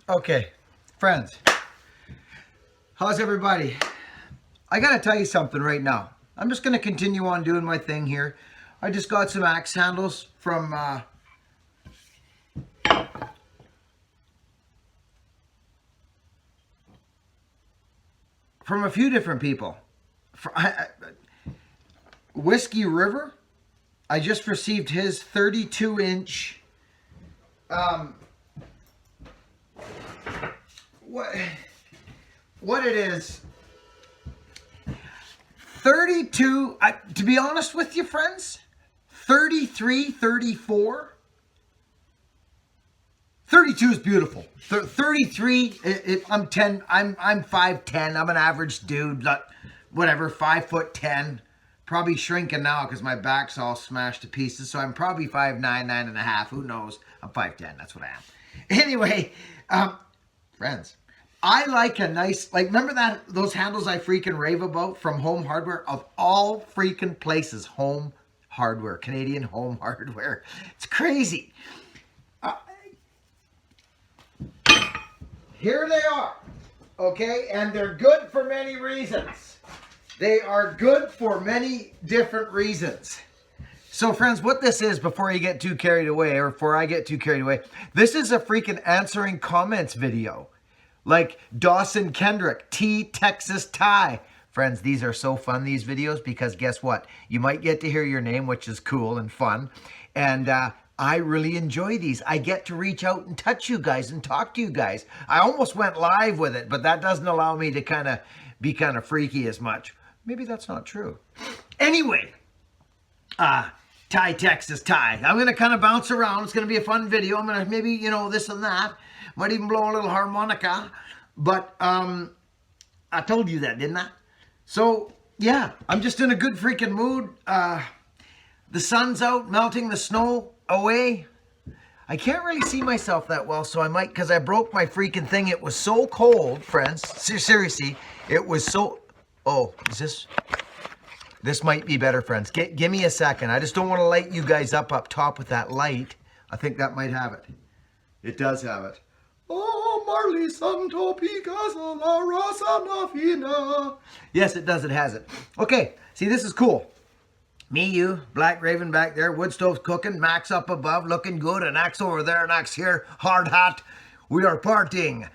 Okay, friends, how's everybody? I gotta tell you something right now. I'm just gonna continue on doing my thing here. I just got some axe handles from a few different people. Whiskey River, I just received his 32-inch what it is, 32, to be honest with you, friends, 33, 34. 32 is beautiful. 33, I'm 10, I'm 5'10", I'm an average dude, whatever, 5'10", probably shrinking now because my back's all smashed to pieces, so I'm probably 5'9", 9.5", who knows, I'm 5'10", that's what I am. Anyway, friends, I like a nice, remember those handles I freaking rave about from Home Hardware? Of all freaking places, Home Hardware, Canadian Home Hardware. It's crazy. Here they are, okay? And they're good for many reasons. They are good for many different reasons. So friends, what this is, before you get too carried away, or before I get too carried away, this is a freaking answering comments video. Like Dawson Kendrick, T Texas Tie. Friends, these are so fun, these videos, because guess what? You might get to hear your name, which is cool and fun. And I really enjoy these. I get to reach out and touch you guys and talk to you guys. I almost went live with it, but that doesn't allow me to be kind of freaky as much. Maybe that's not true. Anyway, Tie Texas Tie. I'm going to kind of bounce around. It's going to be a fun video. I'm going to maybe, this and that. Might even blow a little harmonica. But I told you that, didn't I? So, yeah, I'm just in a good freaking mood. The sun's out, melting the snow away. I can't really see myself that well, so I might, because I broke my freaking thing. It was so cold, friends. Seriously, it was so... Oh, is this might be better, friends. Give me a second. I just don't want to light you guys up top with that light. I think that might have it. It does have it. Oh, Marley Santo Picasa la Rosa Nafina. Yes, it does. It has it. Okay. See, this is cool. Me, you, Black Raven back there, wood stove's cooking, Max up above, looking good, and Axe over there, and Axe here, hard hat. We are partying.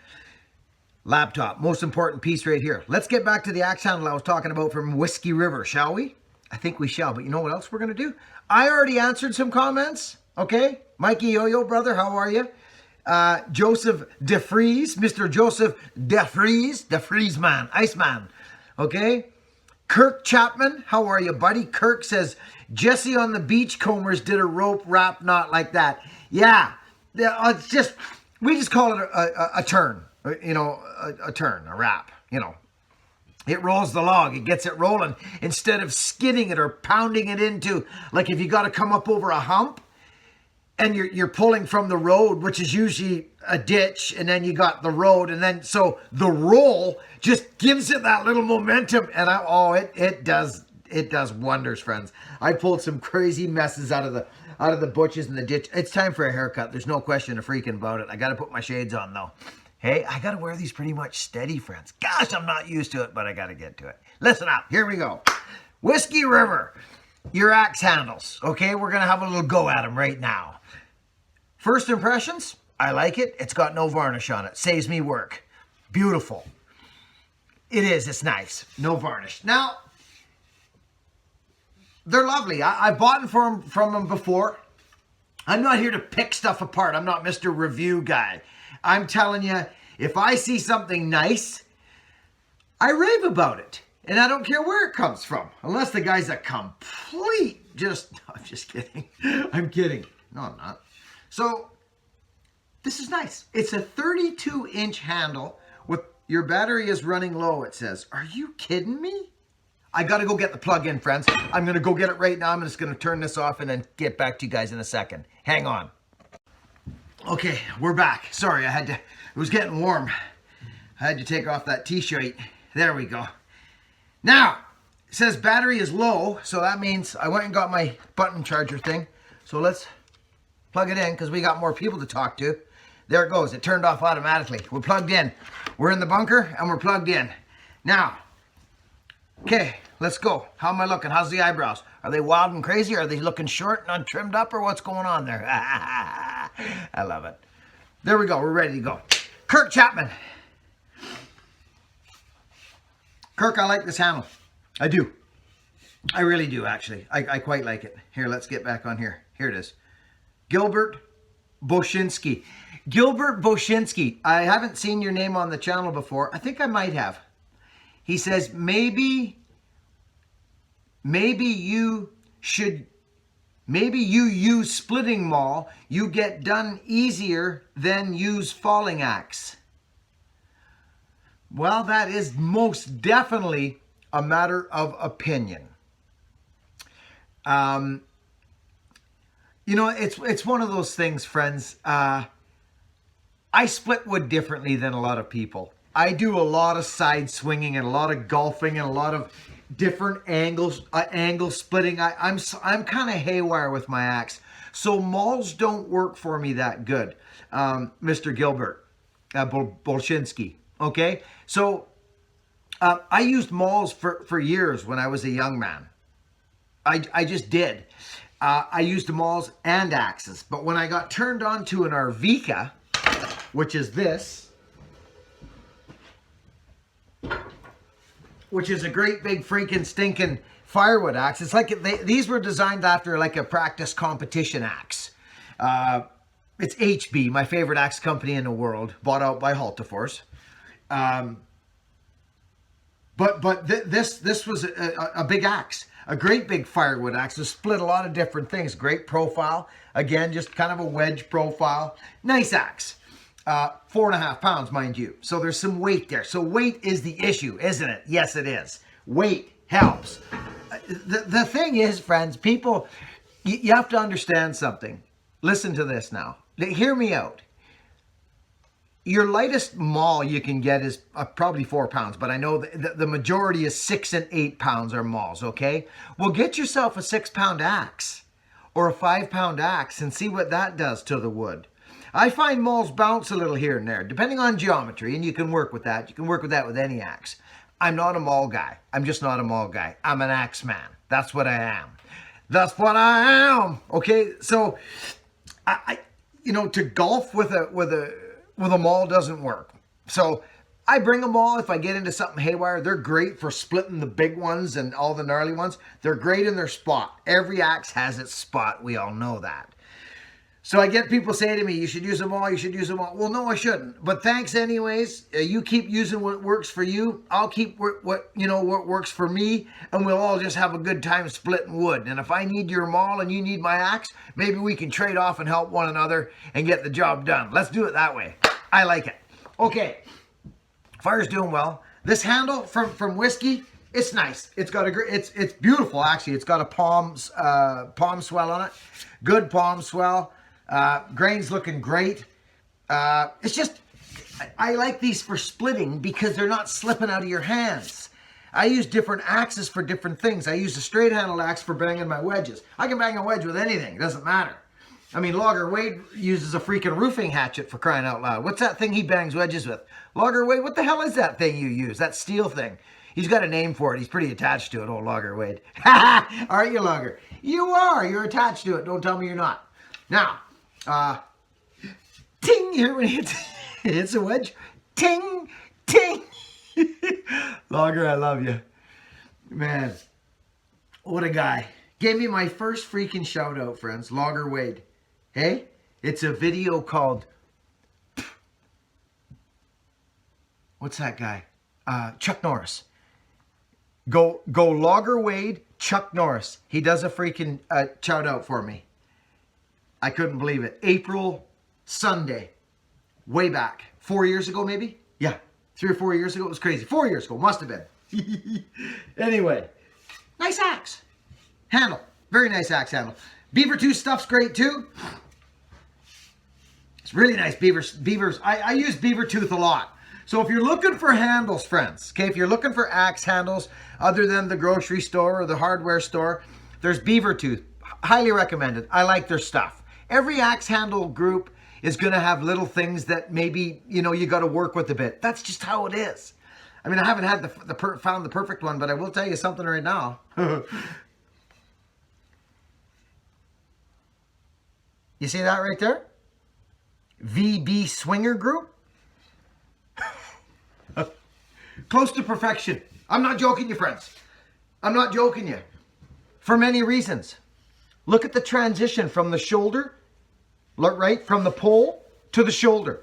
Laptop, most important piece right here. Let's get back to the axe handle I was talking about from Whiskey River, shall we? I think we shall, but you know what else we're going to do? I already answered some comments, okay? Mikey Yo-Yo, brother, how are you? Joseph DeFries, Mr. Joseph DeFries man, Iceman, okay? Kirk Chapman, how are you, buddy? Kirk says, Jesse on the Beachcombers did a rope wrap knot like that. Yeah, it's just, we just call it a turn. A turn, a wrap, It rolls the log, it gets it rolling. Instead of skidding it or pounding it into, like if you got to come up over a hump and you're pulling from the road, which is usually a ditch, and then you got the road, and then so the roll just gives it that little momentum, and it does wonders, friends. I pulled some crazy messes out of the bushes and the ditch. It's time for a haircut. There's no question of freaking about it. I got to put my shades on though. Hey, I got to wear these pretty much steady, friends. Gosh, I'm not used to it, but I got to get to it. Listen up. Here we go. Whiskey River, your axe handles. Okay, we're going to have a little go at them right now. First impressions, I like it. It's got no varnish on it. Saves me work. Beautiful. It is. It's nice. No varnish. Now, they're lovely. I've bought them from them before. I'm not here to pick stuff apart. I'm not Mr. Review guy. I'm telling you, if I see something nice, I rave about it. And I don't care where it comes from. Unless the guy's a complete I'm just kidding. I'm kidding. No, I'm not. So, this is nice. It's a 32-inch handle with your battery is running low, it says. Are you kidding me? I got to go get the plug in, friends. I'm going to go get it right now. I'm just going to turn this off and then get back to you guys in a second. Hang on. Okay, we're back. Sorry, it was getting warm. I had to take off that t-shirt. There we go. Now, it says battery is low, so that means I went and got my button charger thing. So let's plug it in because we got more people to talk to. There it goes. It turned off automatically. We're plugged in. We're in the bunker and we're plugged in. Now, okay, let's go. How am I looking? How's the eyebrows? Are they wild and crazy? Are they looking short and untrimmed up, or what's going on there? I love it. There we go. We're ready to go. Kirk Chapman. Kirk, I like this handle. I do. I really do, actually. I quite like it. Here, let's get back on here. Here it is. Gilbert Boshinsky. Gilbert Boshinsky. I haven't seen your name on the channel before. I think I might have. He says, maybe you use splitting maul. You get done easier than use falling axe. Well, that is most definitely a matter of opinion. You know, it's one of those things, friends. I split wood differently than a lot of people. I do a lot of side swinging and a lot of golfing and a lot of different angles, angle splitting. I'm kind of haywire with my axe, so mauls don't work for me that good, Mr. Gilbert Bolshinsky. Okay, so I used mauls for years when I was a young man. I just did. I used mauls and axes, but when I got turned on to an Arvika, which is this, which is a great big freaking stinking firewood axe. It's like these were designed after like a practice competition axe. It's HB, my favorite axe company in the world, bought out by Haltefors. But this was a big axe, a great big firewood axe. It split a lot of different things. Great profile. Again, just kind of a wedge profile. Nice axe. 4.5 pounds, mind you. So there's some weight there. So weight is the issue, isn't it? Yes, it is. Weight helps. The thing is, friends, people, you have to understand something. Listen to this now. Hear me out. Your lightest maul you can get is probably 4 pounds, but I know the majority is 6 and 8 pounds are mauls, okay? Well, get yourself a 6-pound axe or a 5-pound axe and see what that does to the wood. I find mauls bounce a little here and there, depending on geometry, and you can work with that. You can work with that with any axe. I'm not a maul guy. I'm just not a maul guy. I'm an axe man. That's what I am. That's what I am. Okay, so you know, to golf with a maul doesn't work. So I bring a maul if I get into something haywire. They're great for splitting the big ones and all the gnarly ones. They're great in their spot. Every axe has its spot. We all know that. So I get people say to me, you should use a maul, you should use a maul. Well, no, I shouldn't. But thanks anyways. You keep using what works for you. I'll keep what works for me. And we'll all just have a good time splitting wood. And if I need your maul and you need my axe, maybe we can trade off and help one another and get the job done. Let's do it that way. I like it. Okay. Fire's doing well. This handle from Whiskey, it's nice. It's got a great, it's beautiful actually. It's got a palm swell on it. Good palm swell. Grain's looking great. It's just, I like these for splitting because they're not slipping out of your hands. I use different axes for different things. I use a straight handled axe for banging my wedges. I can bang a wedge with anything. It doesn't matter. I mean, Logger Wade uses a freaking roofing hatchet for crying out loud. What's that thing he bangs wedges with? Logger Wade, what the hell is that thing you use? That steel thing. He's got a name for it. He's pretty attached to it, old Logger Wade. Aren't you, Logger? You are. You're attached to it. Don't tell me you're not. Now, ting, you hear when it hits a wedge? Ting, ting. Logger, I love you. Man, what a guy. Gave me my first freaking shout out, friends. Logger Wade. Hey, it's a video called, what's that guy? Chuck Norris. Go Logger Wade, Chuck Norris. He does a freaking shout out for me. I couldn't believe it. April Sunday, way back 4 years ago, maybe? Yeah, 3 or 4 years ago. It was crazy. 4 years ago, must have been. Anyway, nice axe. Handle, very nice axe handle. Beaver tooth stuff's great too. It's really nice beavers. I use beaver tooth a lot. So if you're looking for handles, friends, okay, if you're looking for axe handles other than the grocery store or the hardware store, there's beaver tooth. Highly recommended. I like their stuff. Every axe handle group is going to have little things that maybe, you know, you got to work with a bit. That's just how it is. I mean, I haven't had found the perfect one, but I will tell you something right now. You see that right there? VB Swinger Group. Close to perfection. I'm not joking you, friends. I'm not joking you. For many reasons. Look at the transition from the shoulder, right, from the pole to the shoulder.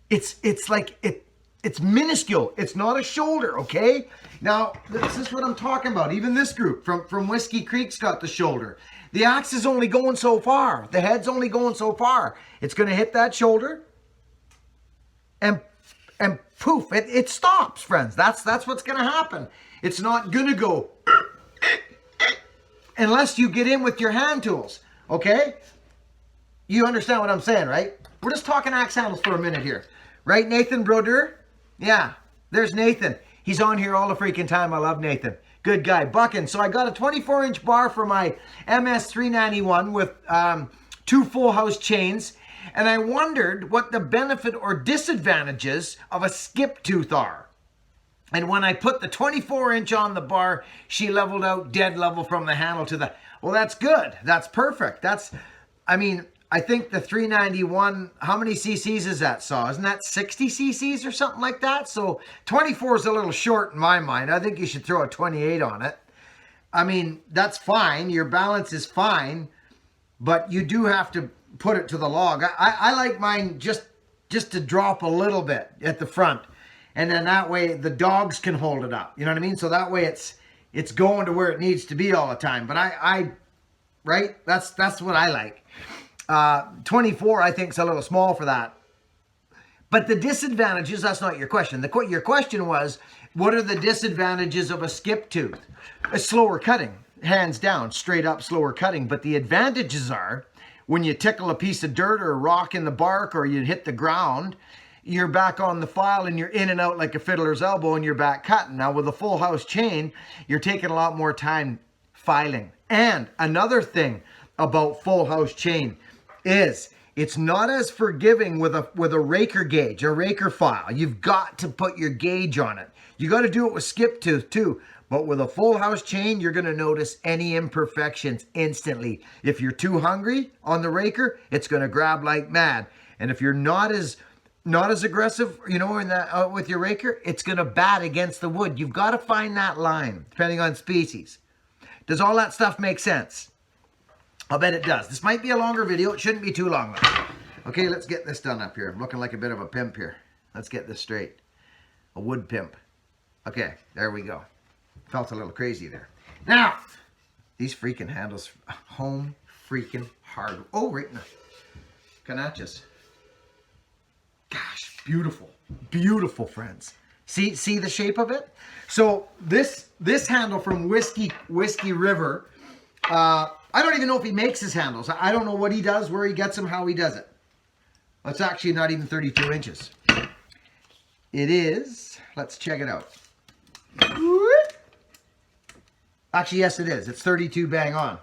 It's like it's minuscule. It's not a shoulder, okay? Now, this is what I'm talking about. Even this group from Whiskey Creek's got the shoulder. The axe is only going so far. The head's only going so far. It's going to hit that shoulder, and poof, it stops, friends. That's what's going to happen. It's not going to go unless you get in with your hand tools, okay? You understand what I'm saying, right? We're just talking axe handles for a minute here. Right, Nathan Broder? Yeah, there's Nathan. He's on here all the freaking time. I love Nathan. Good guy. Buckin. So I got a 24-inch bar for my MS391 with 2 full house chains. And I wondered what the benefit or disadvantages of a skip tooth are. And when I put the 24-inch on the bar, she leveled out dead level from the handle to the... Well, that's good. That's perfect. I mean, I think the 391, how many cc's is that saw? Isn't that 60 cc's or something like that? So 24 is a little short in my mind. I think you should throw a 28 on it. I mean, that's fine. Your balance is fine, but you do have to put it to the log. I like mine just to drop a little bit at the front. And then that way the dogs can hold it up. You know what I mean? So that way it's going to where it needs to be all the time. But right? That's what I like. 24 I think is a little small for that. But the disadvantages, that's not your question. Your question was, what are the disadvantages of a skip tooth? A slower cutting, hands down, straight up slower cutting. But the advantages are when you tickle a piece of dirt or a rock in the bark or you hit the ground, you're back on the file and you're in and out like a fiddler's elbow and you're back cutting. Now with a full house chain, you're taking a lot more time filing. And another thing about full house chain is it's not as forgiving with a raker gauge, a raker file. You've got to put your gauge on it. You got to do it with skip tooth too. But with a full house chain, you're going to notice any imperfections instantly. If you're too hungry on the raker, it's going to grab like mad. And if you're not as aggressive, you know, in that with your raker, it's going to bat against the wood. You've got to find that line, depending on species. Does all that stuff make sense? I'll bet it does. This might be a longer video. It shouldn't be too long, though. Okay, let's get this done up here. I'm looking like a bit of a pimp here. Let's get this straight. A wood pimp. Okay, there we go. Felt a little crazy there. Now, these freaking handles, home freaking hard. Oh, right now. Canachas. Gosh, beautiful. Beautiful, friends. See the shape of it? So this handle from Whiskey River, I don't even know if he makes his handles. I don't know what he does, where he gets them, how he does it. It's actually not even 32 inches. It is, let's check it out. Actually, yes, it is. It's 32 bang on.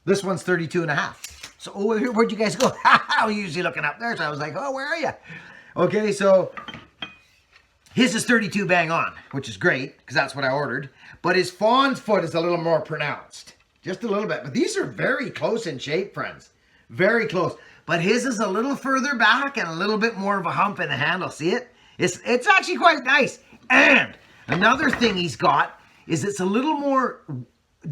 This one's 32 and a half. So, where'd you guys go? I was usually looking up there, so I was like, oh, where are you? Okay, so his is 32 bang on, which is great, because that's what I ordered. But his fawn's foot is a little more pronounced. Just a little bit. But these are very close in shape, friends. Very close. But his is a little further back and a little bit more of a hump in the handle. See it? It's actually quite nice. And another thing he's got is it's a little more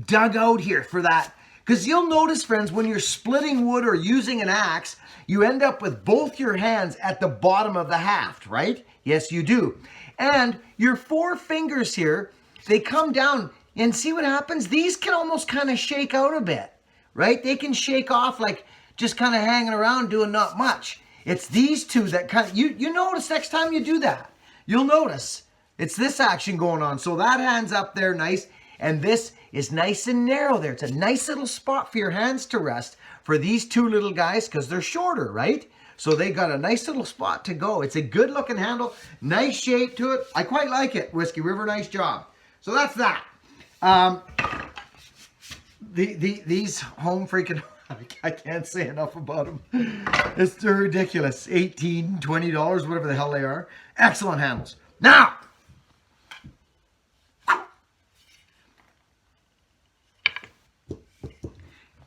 dug out here for that. Because you'll notice, friends, when you're splitting wood or using an axe, you end up with both your hands at the bottom of the haft, right? Yes, you do. And your 4 fingers here, they come down and see what happens? These can almost kind of shake out a bit, right? They can shake off like just kind of hanging around doing not much. It's these two that kind of, you notice next time you do that, you'll notice it's this action going on. So that hand's up there nice, and this is nice and narrow there. It's a nice little spot for your hands to rest for these 2 little guys because they're shorter, right? So they got a nice little spot to go. It's a good looking handle, nice shape to it. I quite like it, Whiskey River, nice job. So that's that. These home freaking I can't say enough about them. They're ridiculous. $18, $20, whatever the hell they are. Excellent handles. Now,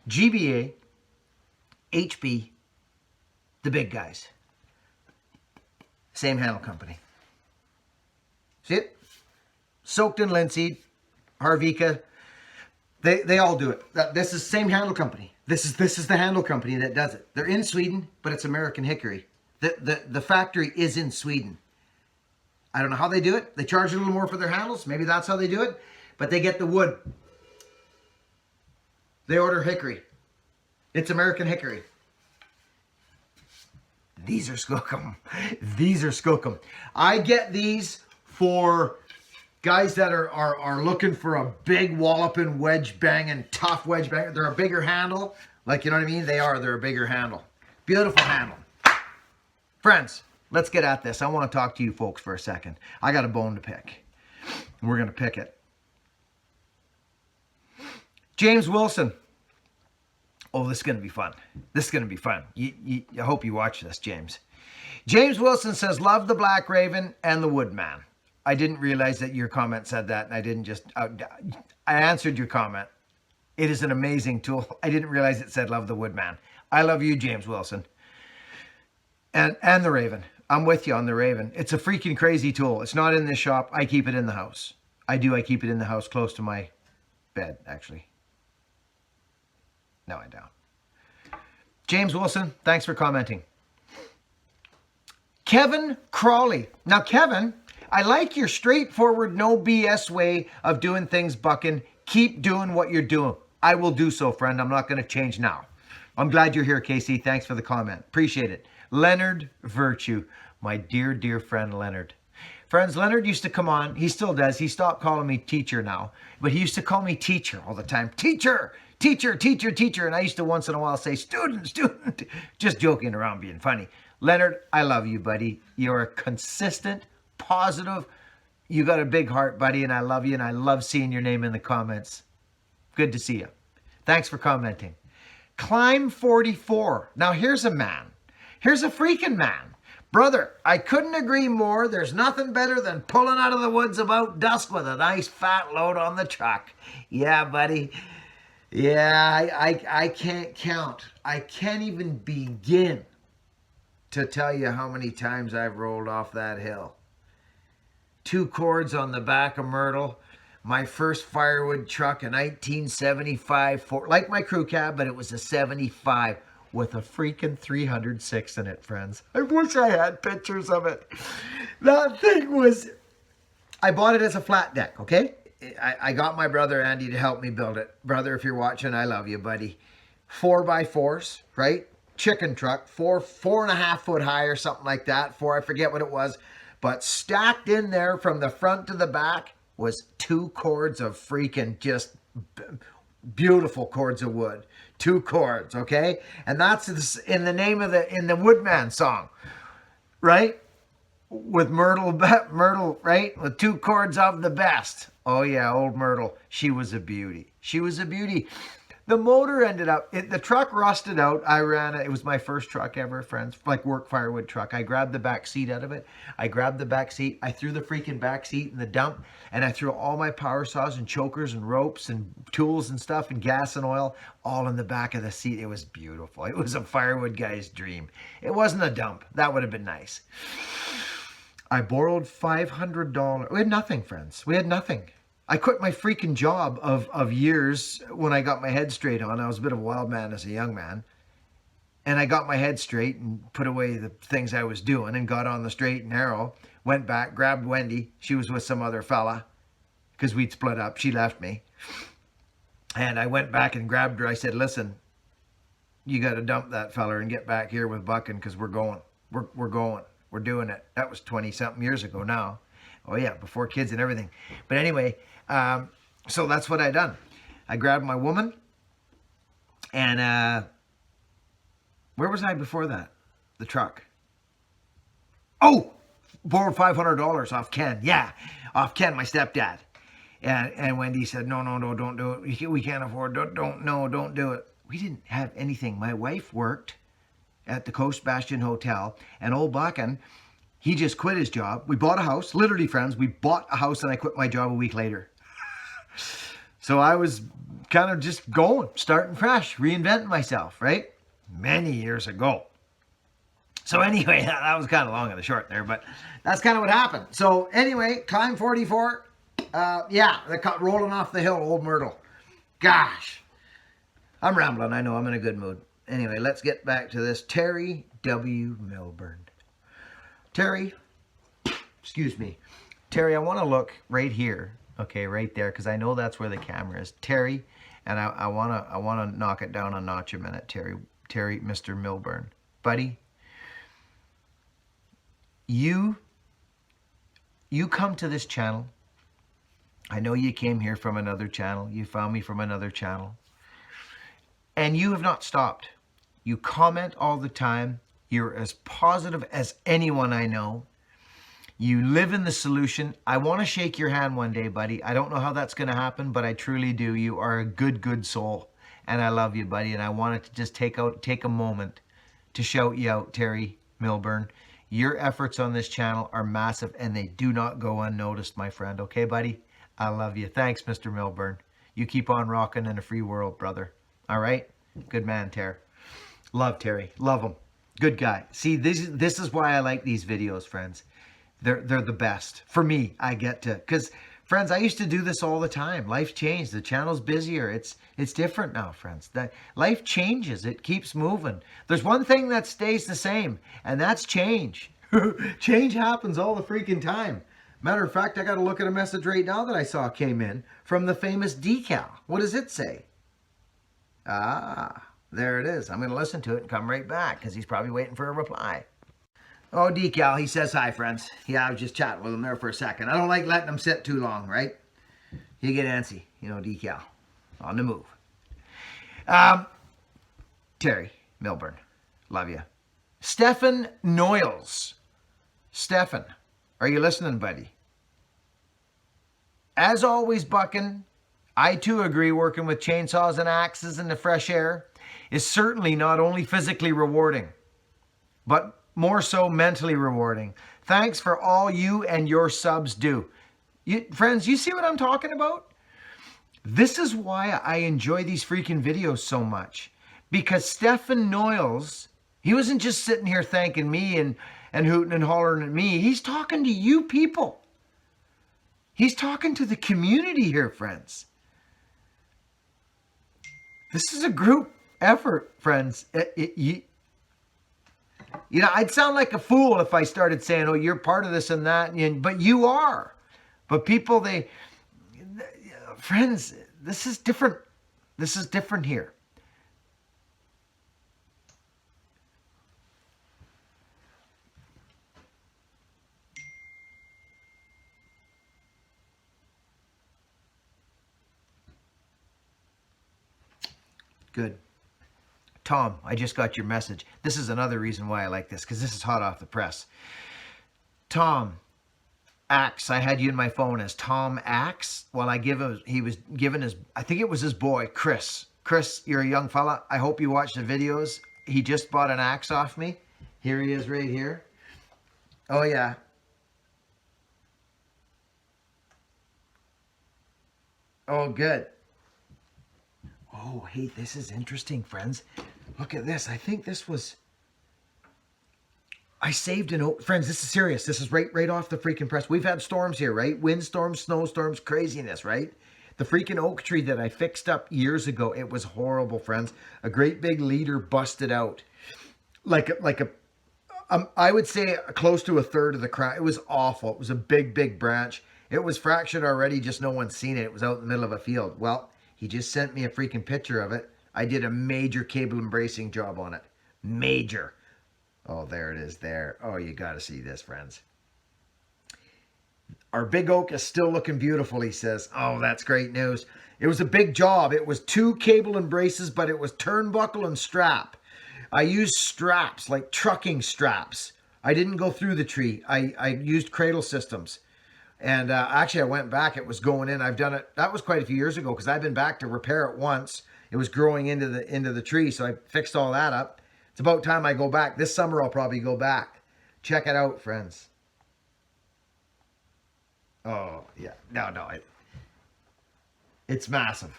GBA, HB, the big guys. Same handle company. See it? Soaked in linseed, Harvika. They all do it. This is the same handle company. This is the handle company that does it. They're in Sweden, but it's American hickory. The factory is in Sweden. I don't know how they do it. They charge a little more for their handles. Maybe that's how they do it. But they get the wood. They order hickory. It's American hickory. These are Skookum. These are Skookum. I get these for guys that are looking for a big walloping, wedge banging, tough wedge banging. They're a bigger handle. Like, you know what I mean? They're a bigger handle. Beautiful handle. Friends, let's get at this. I want to talk to you folks for a second. I got a bone to pick. We're going to pick it. James Wilson. Oh, this is going to be fun. This is going to be fun. I hope you watch this, James. James Wilson says, love the Black Raven and the Woodman. I didn't realize that your comment said that, and I didn't just... I answered your comment. It is an amazing tool. I didn't realize it said love the Woodman. I love you, James Wilson. And the Raven. I'm with you on the Raven. It's a freaking crazy tool. It's not in this shop. I keep it in the house. I keep it in the house close to my bed, actually. No, I don't. James Wilson, thanks for commenting. Kevin Crawley. Now, Kevin, I like your straightforward, no BS way of doing things, Buckin. Keep doing what you're doing. I will do so, friend. I'm not going to change now. I'm glad you're here, Casey. Thanks for the comment. Appreciate it. Leonard Virtue. My dear, dear friend, Leonard. Friends, Leonard used to come on. He still does. He stopped calling me teacher now. But he used to call me teacher all the time. Teacher! Teacher, teacher, teacher. And I used to once in a while say, student, student. Just joking around, being funny. Leonard, I love you, buddy. You're a consistent, positive. You got a big heart, buddy, and I love you, and I love seeing your name in the comments. Good to see you. Thanks for commenting. Climb 44. Now, here's a man. Here's a freaking man. Brother, I couldn't agree more. There's nothing better than pulling out of the woods about dusk with a nice fat load on the truck. Yeah, buddy. Yeah, I can't count. I can't even begin to tell you how many times I've rolled off that hill. 2 cords on the back of Myrtle. My first firewood truck in 1975. Like my crew cab, but it was a 75 with a freaking 306 in it, friends. I wish I had pictures of it. That thing was... I bought it as a flat deck, okay? I got my brother Andy to help me build it. Brother, if you're watching, I love you, buddy. 4x4s, right? Chicken truck, 4.5 foot high or something like that. I forget what it was. But stacked in there from the front to the back was 2 cords of freaking just beautiful cords of wood. 2 cords, okay? And that's in the name of in the Woodman song, right? With Myrtle, right? With 2 cords of the best. Oh yeah, old Myrtle. She was a beauty. She was a beauty. The motor ended up, the truck rusted out. I ran it. It was my first truck ever, friends. Like work firewood truck. I grabbed the back seat out of it. I grabbed the back seat. I threw the freaking back seat in the dump. And I threw all my power saws and chokers and ropes and tools and stuff and gas and oil all in the back of the seat. It was beautiful. It was a firewood guy's dream. It wasn't a dump. That would have been nice. I borrowed $500. We had nothing, friends. We had nothing. I quit my freaking job of years when I got my head straight on. I was a bit of a wild man as a young man. And I got my head straight and put away the things I was doing and got on the straight and narrow. Went back, grabbed Wendy. She was with some other fella because we'd split up. She left me. And I went back and grabbed her. I said, listen, you got to dump that fella and get back here with Buckin because we're going. We're going. We're doing it. That was 20-something years ago now. Oh, yeah, before kids and everything. But anyway, so that's what I done. I grabbed my woman, and where was I before that? The truck. Oh, borrowed $500 off Ken. Yeah, off Ken, my stepdad. And Wendy said, no, don't do it. We can't afford it. Don't do it. we didn't have anything. My wife worked at the Coast Bastion Hotel, and old Buckin, he just quit his job. We bought a house, literally, friends. We bought a house and I quit my job a week later. So I was kind of just going, starting fresh, reinventing myself, right? Many years ago. So anyway, that was kind of long and the short there, but that's kind of what happened. So anyway, climb 44. Yeah, rolling off the hill, Old Myrtle. Gosh, I'm rambling. I know I'm in a good mood. Anyway, let's get back to this. Terry W. Milburn. Terry, excuse me. Terry, I want to look right here. Okay, right there, because I know that's where the camera is. Terry, and I wanna knock it down a notch a minute, Terry, Mr. Milburn. Buddy, you come to this channel. I know you came here from another channel. You found me from another channel. And you have not stopped. You comment all the time. You're as positive as anyone I know. You live in the solution. I want to shake your hand one day, buddy. I don't know how that's going to happen, but I truly do. You are a good, good soul. And I love you, buddy. And I wanted to just take a moment to shout you out, Terry Milburn. Your efforts on this channel are massive, and they do not go unnoticed, my friend. Okay, buddy? I love you. Thanks, Mr. Milburn. You keep on rocking in a free world, brother. All right? Good man, Terry. Love Terry. Love him. Good guy. See, this is why I like these videos, friends. They're the best. For me, I get to, because friends, I used to do this all the time. Life changed. The channel's busier. It's different now, friends. That life changes. It keeps moving. There's one thing that stays the same, and that's change. Change happens all the freaking time. Matter of fact, I got to look at a message right now that I saw came in from the famous Decal. What does it say? Ah, there it is. I'm going to listen to it and come right back because he's probably waiting for a reply. Oh, Decal, he says hi, friends. Yeah, I was just chatting with him there for a second. I don't like letting him sit too long, right? You get antsy, you know, Decal. On the move. Terry Milburn, love you. Stefan Noyles. Stefan, are you listening, buddy? As always, Buckin, I too agree working with chainsaws and axes in the fresh air is certainly not only physically rewarding, but more so mentally rewarding. Thanks for all you and your subs do. Friends, you see what I'm talking about? This is why I enjoy these freaking videos so much. Because Stefan Noyles, he wasn't just sitting here thanking me and hooting and hollering at me. He's talking to you people. He's talking to the community here, friends. This is a group effort, friends. You know, I'd sound like a fool if I started saying, oh, you're part of this and that, but you are. But people, friends, this is different. This is different here. Good. Tom, I just got your message. This is another reason why I like this, because this is hot off the press. Tom Axe, I had you in my phone as Tom Axe. Well, he was given his, I think it was his boy, Chris. Chris, you're a young fella. I hope you watch the videos. He just bought an axe off me. Here he is right here. Oh, yeah. Oh, good. Oh, hey, this is interesting, friends. Look at this. I think this was... I saved an oak... Friends, this is serious. This is right off the freaking press. We've had storms here, right? Windstorms, snowstorms, craziness, right? The freaking oak tree that I fixed up years ago, it was horrible, friends. A great big leader busted out. I would say close to a third of the crown. It was awful. It was a big, big branch. It was fractured already, just no one's seen it. It was out in the middle of a field. Well, he just sent me a freaking picture of it. I did a major cable embracing job on it. Major. Oh, there it is there. Oh, you got to see this, friends. Our big oak is still looking beautiful, he says. Oh, that's great news. It was a big job. It was 2 cable embraces, but it was turnbuckle and strap. I used straps, like trucking straps. I didn't go through the tree. I used cradle systems. And actually, I went back. It was going in. I've done it. That was quite a few years ago because I've been back to repair it once. it was growing into the tree. So I fixed all that up. It's about time I go back. This summer I'll probably go back. Check it out, friends. Oh, yeah. No. It's massive.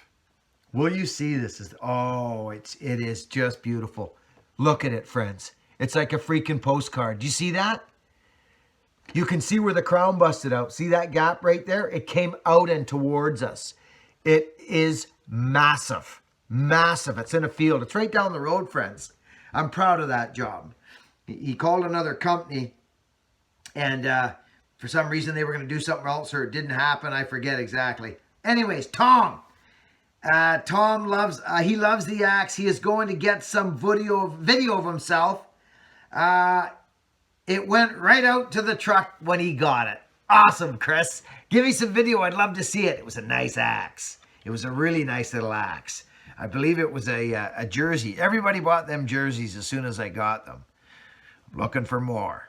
Will you see this? It is just beautiful. Look at it, friends. It's like a freaking postcard. Do you see that? You can see where the crown busted out. See that gap right there? It came out and towards us. It is massive. Massive. It's in a field. It's right down the road, friends. I'm proud of that job. He called another company, and for some reason they were going to do something else, or it didn't happen. I forget exactly. Anyways, Tom. Tom loves the axe. He is going to get some video of himself. It went right out to the truck when he got it. Awesome, Chris. Give me some video. I'd love to see it. It was a nice axe. It was a really nice little axe. I believe it was a jersey. Everybody bought them jerseys as soon as I got them. Looking for more.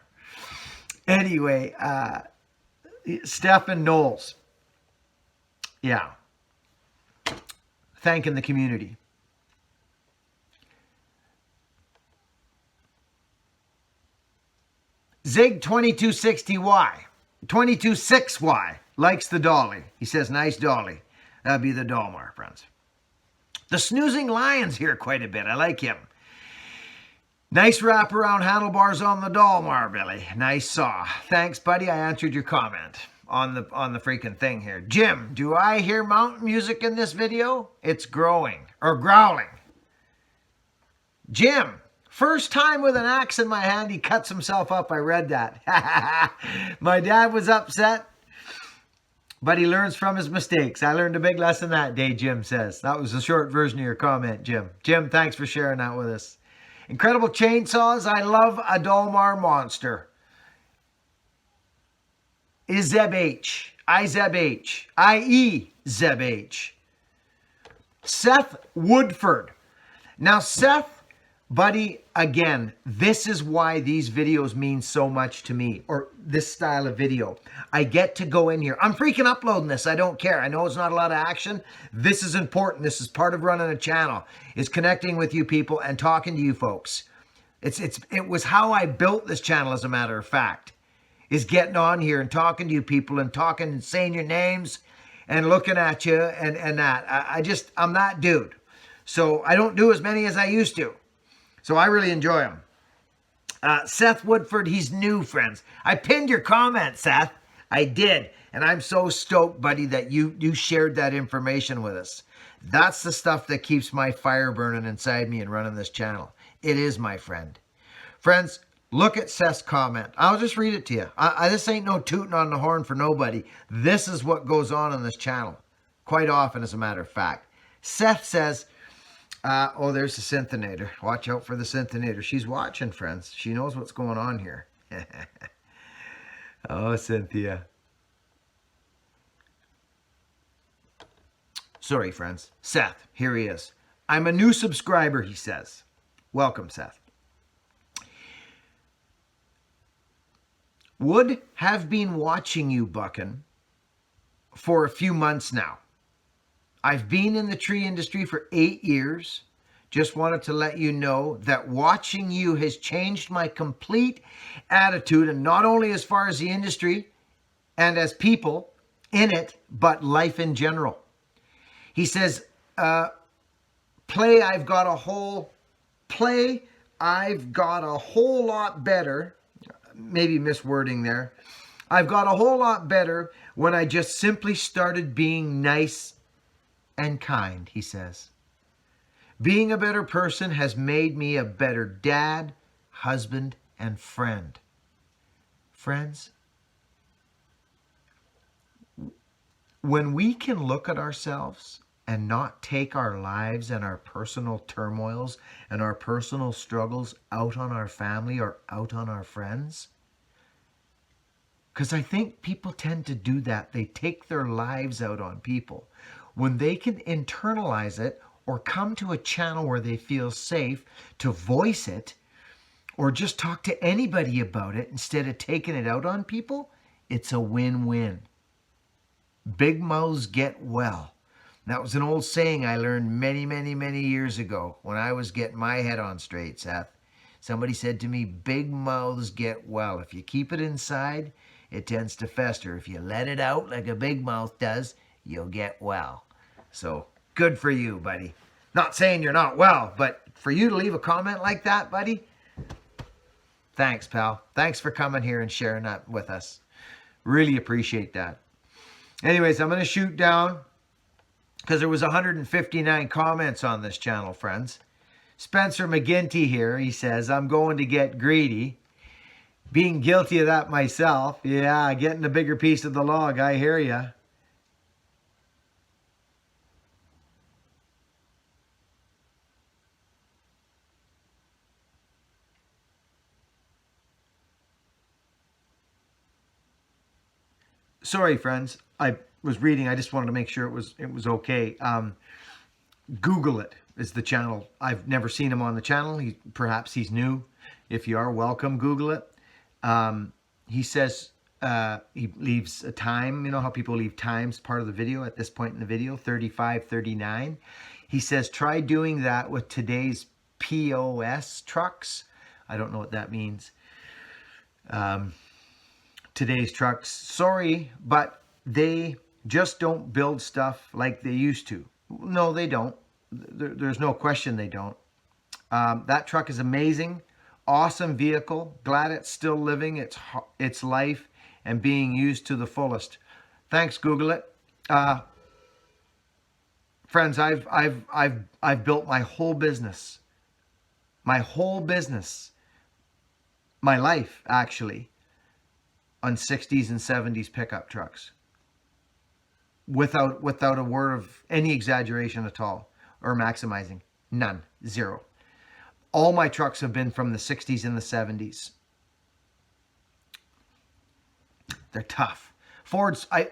Anyway, Stephen Knowles. Yeah. Thanking the community. Zig2260Y, 226Y likes the dolly. He says, nice dolly. That'd be the Dolmar, friends. The Snoozing Lion's here quite a bit. I like him. Nice wraparound handlebars on the Dolmar, Billy. Nice saw. Thanks, buddy. I answered your comment on the freaking thing here. Jim, do I hear mountain music in this video? It's growing or growling. Jim. First time with an axe in my hand, he cuts himself up. I read that. My dad was upset, but he learns from his mistakes. I learned a big lesson that day, Jim says. That was the short version of your comment, Jim. Jim, thanks for sharing that with us. Incredible chainsaws. I love a Dolmar monster. Zeb H. Zeb H. Zeb H. Seth Woodford. Now, Seth, buddy, again, this is why these videos mean so much to me, or this style of video. I get to go in here. I'm freaking uploading this. I don't care. I know it's not a lot of action. This is important. This is part of running a channel, is connecting with you people and talking to you folks. It was how I built this channel, as a matter of fact, is getting on here and talking to you people and talking and saying your names and looking at you and that. I'm that dude. So I don't do as many as I used to. So I really enjoy him. Seth Woodford, he's new, friends. I pinned your comment, Seth. I did. And I'm so stoked, buddy, that you shared that information with us. That's the stuff that keeps my fire burning inside me and running this channel. It is, my friend. Friends, look at Seth's comment. I'll just read it to you. This ain't no tooting on the horn for nobody. This is what goes on this channel. Quite often, as a matter of fact. Seth says, oh, there's the synthinator. Watch out for the synthinator. She's watching, friends. She knows what's going on here. Oh, Cynthia. Sorry, friends. Seth, here he is. I'm a new subscriber, he says. Welcome, Seth. Would have been watching you, Buckin, for a few months now. I've been in the tree industry for 8 years. Just wanted to let you know that watching you has changed my complete attitude, and not only as far as the industry and as people in it, but life in general. He says, I've got a whole lot better, maybe miswording there. I've got a whole lot better when I just simply started being nice and kind, he says. Being a better person has made me a better dad, husband, and friend. Friends, when we can look at ourselves and not take our lives and our personal turmoils and our personal struggles out on our family or out on our friends, because I think people tend to do that. They take their lives out on people. When they can internalize it or come to a channel where they feel safe to voice it or just talk to anybody about it instead of taking it out on people, it's a win-win. Big mouths get well. That was an old saying I learned many, many, many years ago when I was getting my head on straight, Seth. Somebody said to me, big mouths get well. If you keep it inside, it tends to fester. If you let it out like a big mouth does, you'll get well. So good for you, buddy. Not saying you're not well, but for you to leave a comment like that, buddy, thanks, pal. Thanks for coming here and sharing that with us. Really appreciate that. Anyways, I'm going to shoot down because there was 159 comments on this channel, friends. Spencer McGinty here, he says, I'm going to get greedy. Being guilty of that myself. Yeah, getting a bigger piece of the log. I hear ya. Sorry, friends. I was reading. I just wanted to make sure it was okay. Google it is the channel. I've never seen him on the channel. Perhaps he's new. If you are, welcome. Google it. He says he leaves a time. You know how people leave times part of the video at this point in the video, 35:39. He says, try doing that with today's POS trucks. I don't know what that means. Today's trucks. Sorry, but they just don't build stuff like they used to. No, they don't. There's no question they don't. That truck is amazing. Awesome vehicle. Glad it's still living its life and being used to the fullest. Thanks, Google it. Friends, I've built my whole business. My life actually, on 60s and 70s pickup trucks. Without a word of any exaggeration at all or maximizing. None. Zero. All my trucks have been from the 60s and the 70s. They're tough. Fords, I'll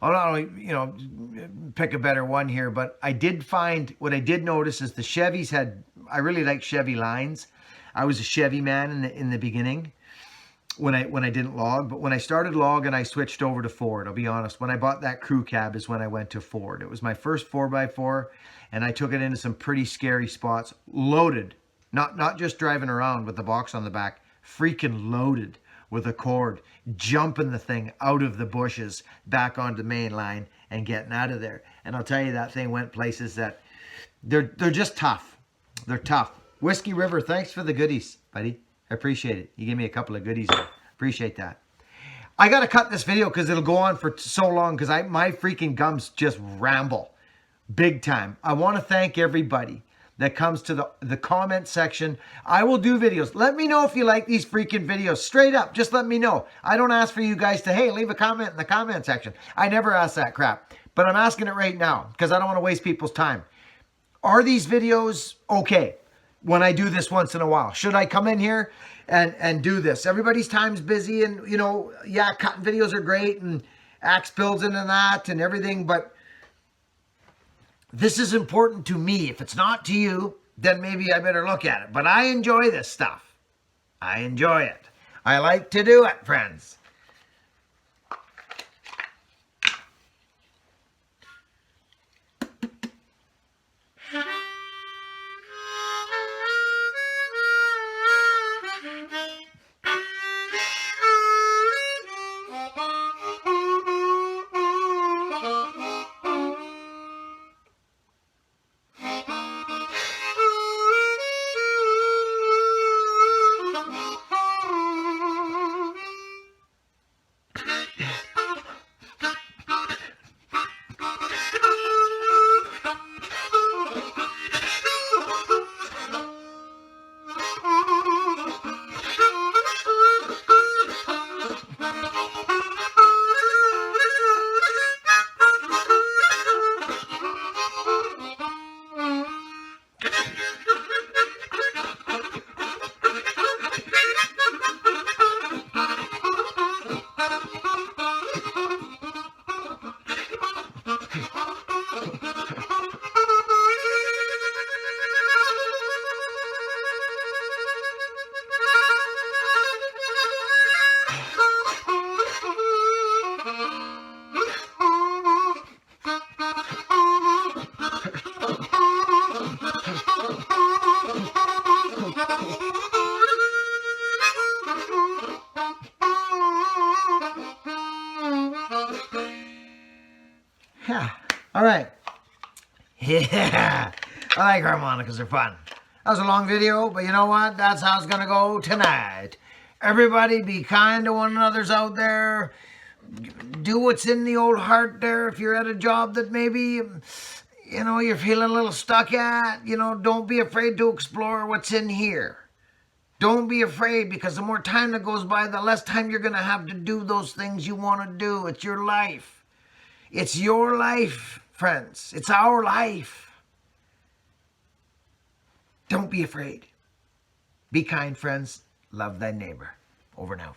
not only, pick a better one here, but what I did notice is the Chevys I really like Chevy lines. I was a Chevy man in the beginning when I didn't log, but when I started logging, I switched over to Ford. I'll be honest. When I bought that crew cab is when I went to Ford. It was my first 4x4, and I took it into some pretty scary spots. Loaded. Not just driving around with the box on the back, freaking loaded with a cord, jumping the thing out of the bushes back onto the main line and getting out of there. And I'll tell you, that thing went places that they're just tough. They're tough. Whiskey River, thanks for the goodies, buddy. I appreciate it. You gave me a couple of goodies there. Appreciate that. I got to cut this video because it'll go on for so long because my freaking gums just ramble big time. I want to thank everybody that comes to the comment section. I will do videos. Let me know if you like these freaking videos. Straight up, just let me know. I don't ask for you guys to, hey, leave a comment in the comment section. I never ask that crap. But I'm asking it right now because I don't want to waste people's time. Are these videos okay when I do this once in a while? Should I come in here and do this? Everybody's time's busy and, yeah, cutting videos are great and axe builds and that and everything, but this is important to me. If it's not to you, then maybe I better look at it. But I enjoy this stuff. I enjoy it. I like to do it, friends. Yeah. All right. Yeah. I like harmonicas. They're fun. That was a long video, but you know what? That's how it's going to go tonight. Everybody be kind to one another's out there. Do what's in the old heart there. If you're at a job that maybe, you're feeling a little stuck at, don't be afraid to explore what's in here. Don't be afraid, because the more time that goes by, the less time you're going to have to do those things you want to do. It's your life. It's your life, friends. It's our life. Don't be afraid. Be kind, friends. Love thy neighbor. Over now.